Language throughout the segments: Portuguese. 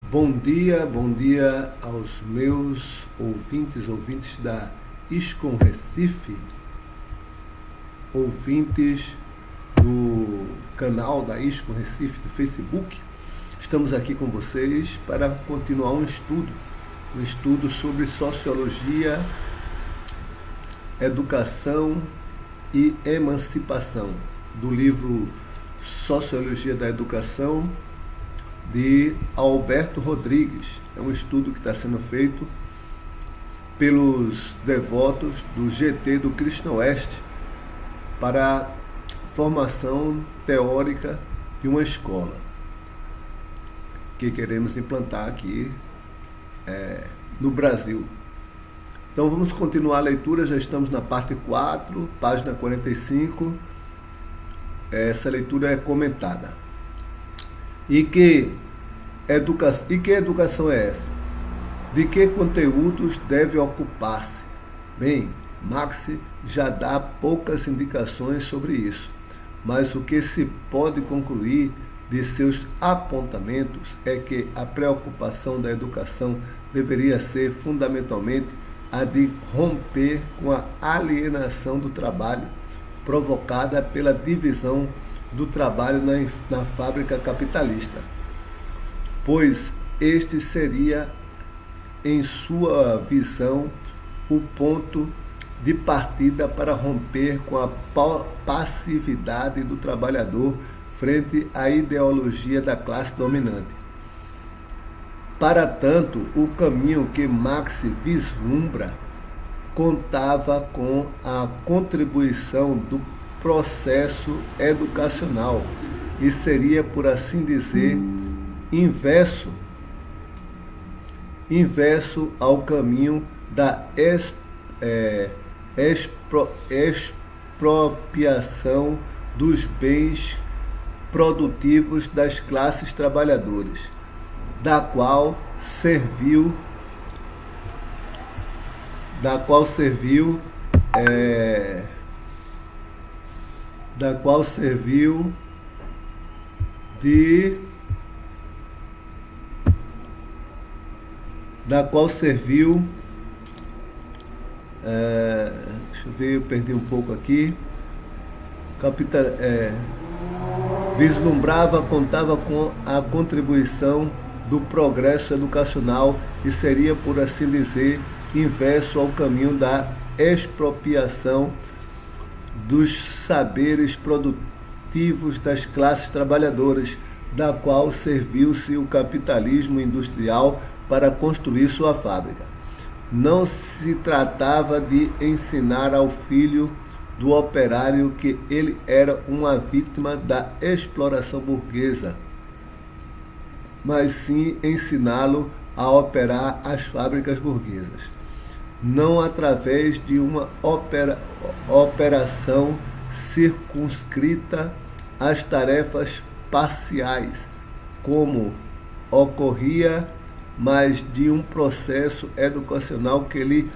Bom dia aos meus ouvintes da ISCOM Recife, ouvintes do canal da ISCOM Recife do Facebook. Estamos aqui com vocês para continuar um estudo sobre sociologia, educação e emancipação, do livro Sociologia da Educação, de Alberto Rodrigues. É um estudo que está sendo feito pelos devotos do GT do Cristo Oeste para a formação teórica de uma escola que queremos implantar aqui no Brasil. Então vamos continuar a leitura, já estamos na parte 4, página 45. Essa leitura é comentada. E que educação é essa? De que conteúdos deve ocupar-se? Bem, Marx já dá poucas indicações sobre isso, mas o que se pode concluir de seus apontamentos é que a preocupação da educação deveria ser fundamentalmente a de romper com a alienação do trabalho provocada pela divisão do trabalho na fábrica capitalista, pois este seria, em sua visão, o ponto de partida para romper com a passividade do trabalhador frente à ideologia da classe dominante. Para tanto, o caminho que Marx vislumbra contava com a contribuição do processo educacional e seria, por assim dizer, inverso ao caminho da expropriação dos bens produtivos das classes trabalhadoras, da qual serviu deixa eu ver, eu perdi um pouco aqui, contava com a contribuição do progresso educacional e seria, por assim dizer, inverso ao caminho da expropriação dos saberes produtivos das classes trabalhadoras, da qual serviu-se o capitalismo industrial para construir sua fábrica. Não se tratava de ensinar ao filho do operário que ele era uma vítima da exploração burguesa, mas sim ensiná-lo a operar as fábricas burguesas, não através de uma operação circunscrita às tarefas parciais, como ocorria, mas de um processo educacional que lhe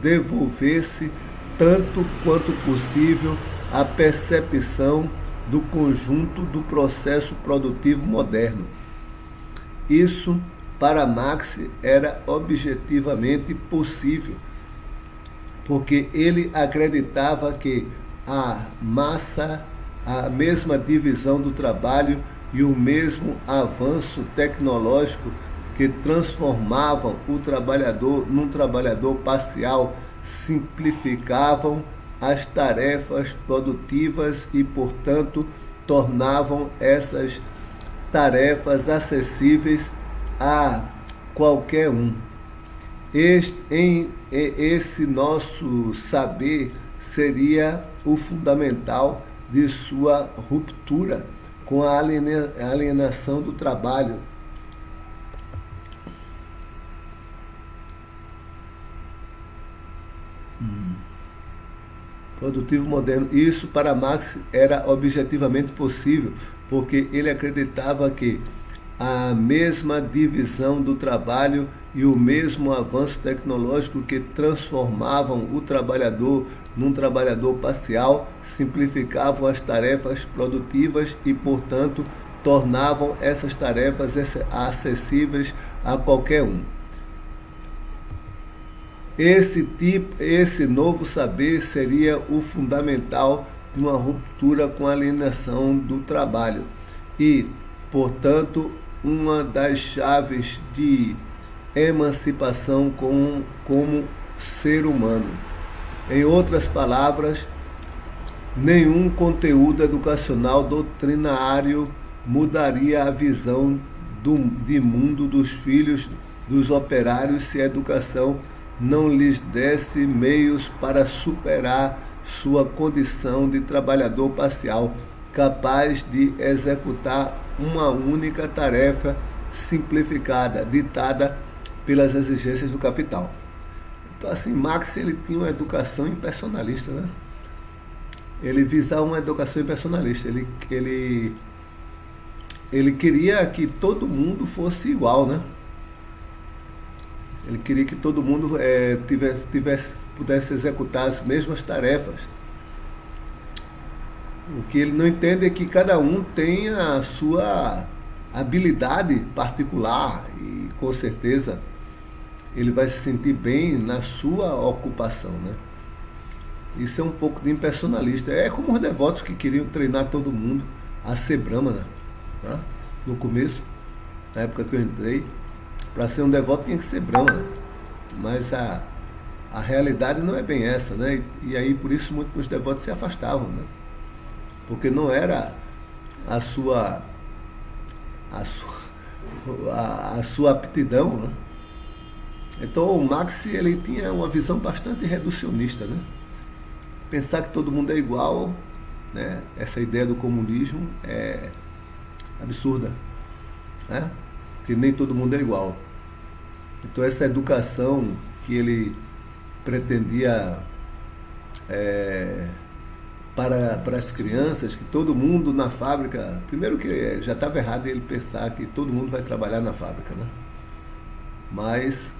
devolvesse tanto quanto possível a percepção do conjunto do processo produtivo moderno. Isso, para Marx, era objetivamente possível, porque ele acreditava que a mesma divisão do trabalho e o mesmo avanço tecnológico que transformavam o trabalhador num trabalhador parcial simplificavam as tarefas produtivas e, portanto, tornavam essas tarefas acessíveis a qualquer um. Esse nosso saber seria o fundamental de sua ruptura com a alienação do trabalho. Produtivo moderno. Isso, para Marx, era objetivamente possível, porque ele acreditava que a mesma divisão do trabalho e o mesmo avanço tecnológico que transformavam o trabalhador num trabalhador parcial simplificavam as tarefas produtivas e, portanto, tornavam essas tarefas acessíveis a qualquer um. Esse novo saber seria o fundamental de uma ruptura com a alienação do trabalho e, portanto, uma das chaves de emancipação como ser humano. Em outras palavras, nenhum conteúdo educacional doutrinário mudaria a visão de mundo dos filhos dos operários se a educação não lhes desse meios para superar sua condição de trabalhador parcial, capaz de executar uma única tarefa simplificada, ditada pelas exigências do capital. Então, assim, Marx ele tinha uma educação impersonalista, né? Ele visava uma educação impersonalista. Ele queria que todo mundo fosse igual, né? Ele queria que todo mundo pudesse executar as mesmas tarefas. O que ele não entende é que cada um tem a sua habilidade particular e, com certeza, ele vai se sentir bem na sua ocupação, né? Isso é um pouco de impersonalista. É como os devotos que queriam treinar todo mundo a ser brahmana, né? No começo, na época que eu entrei, para ser um devoto tinha que ser brahmana. Mas a realidade não é bem essa, né? E aí por isso muitos devotos se afastavam, né? Porque não era a sua aptidão, né? Então o Marx ele tinha uma visão bastante reducionista, né? Pensar que todo mundo é igual, né? Essa ideia do comunismo é absurda, né? Porque nem todo mundo é igual. Então essa educação que ele pretendia para as crianças, que todo mundo na fábrica, primeiro que já estava errado ele pensar que todo mundo vai trabalhar na fábrica, né? Mas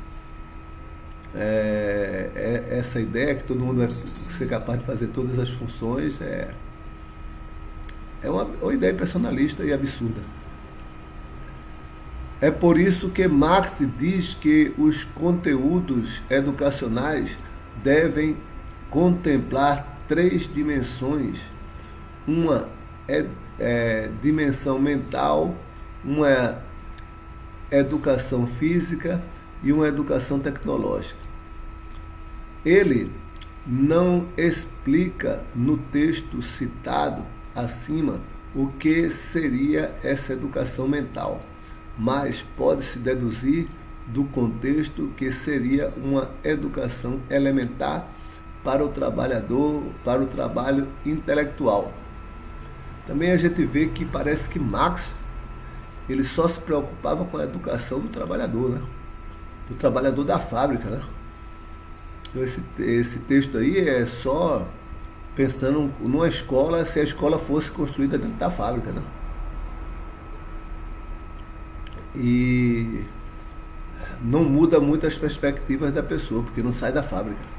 essa ideia que todo mundo vai ser capaz de fazer todas as funções é uma ideia personalista e absurda. É por isso que Marx diz que os conteúdos educacionais devem contemplar 3 dimensões. Uma dimensão mental, uma educação física e uma educação tecnológica. Ele não explica no texto citado acima o que seria essa educação mental, mas pode-se deduzir do contexto que seria uma educação elementar para o trabalhador, para o trabalho intelectual. Também a gente vê que parece que Marx ele só se preocupava com a educação do trabalhador, né? Do trabalhador da fábrica, né? Então esse texto aí é só pensando numa escola, se a escola fosse construída dentro da fábrica, né? E não muda muito as perspectivas da pessoa, porque não sai da fábrica.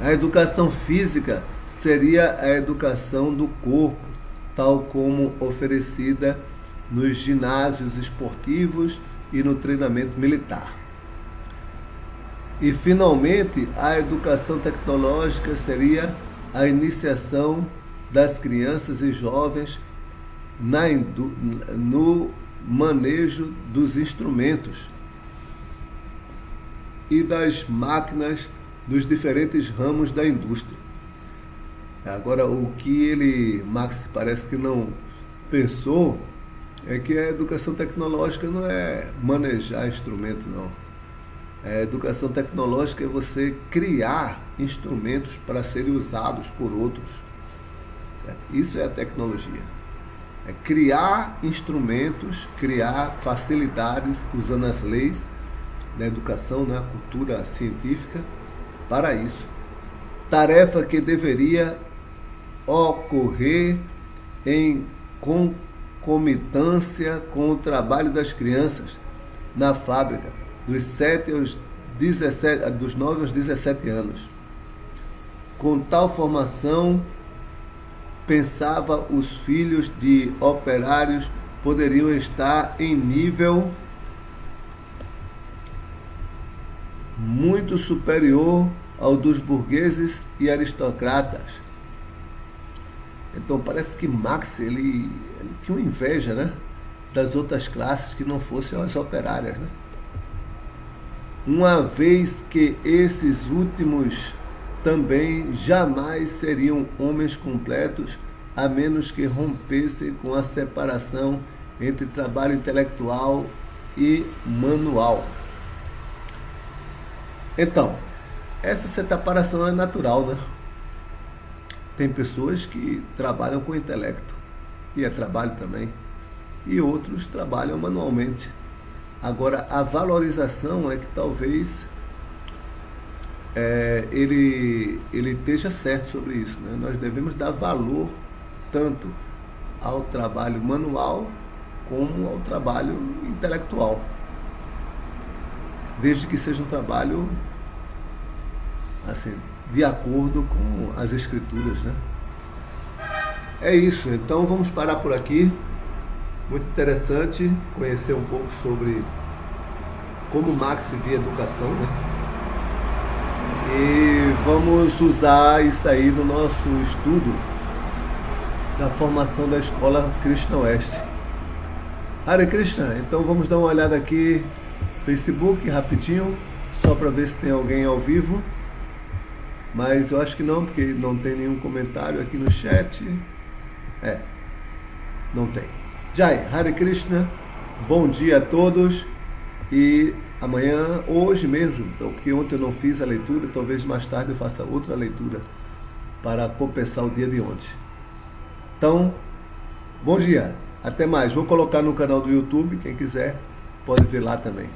A educação física seria a educação do corpo, tal como oferecida nos ginásios esportivos e no treinamento militar. E, finalmente, a educação tecnológica seria a iniciação das crianças e jovens no manejo dos instrumentos e das máquinas dos diferentes ramos da indústria. Agora, o que Marx parece que não pensou é que a educação tecnológica não é manejar instrumento, não. A educação tecnológica é você criar instrumentos para serem usados por outros. Certo? Isso é a tecnologia. É criar instrumentos, criar facilidades usando as leis da educação, né, a cultura científica, para isso. Tarefa que deveria ocorrer em concomitância com o trabalho das crianças na fábrica, dos 9 aos 17 anos. Com tal formação, pensava os filhos de operários poderiam estar em nível muito superior ao dos burgueses e aristocratas. Então parece que Marx ele tinha uma inveja, né, das outras classes que não fossem as operárias, né? Uma vez que esses últimos também jamais seriam homens completos, a menos que rompessem com a separação entre trabalho intelectual e manual. Então, essa separação é natural, né? Tem pessoas que trabalham com intelecto, e é trabalho também, e outros trabalham manualmente. Agora, a valorização é que talvez ele esteja certo sobre isso, né? Nós devemos dar valor tanto ao trabalho manual como ao trabalho intelectual, desde que seja um trabalho assim, de acordo com as escrituras, né? É isso, então vamos parar por aqui. Muito interessante conhecer um pouco sobre como Marx via a educação, né? E vamos usar isso aí no nosso estudo da formação da Escola Krishna Oeste. Hare Krishna, então vamos dar uma olhada aqui no Facebook rapidinho, só para ver se tem alguém ao vivo. Mas eu acho que não, porque não tem nenhum comentário aqui no chat. Não tem. Jai, Hare Krishna, bom dia a todos. E amanhã, hoje mesmo, então, porque ontem eu não fiz a leitura, talvez mais tarde eu faça outra leitura para compensar o dia de ontem. Então, bom dia, até mais. Vou colocar no canal do YouTube, quem quiser pode ver lá também.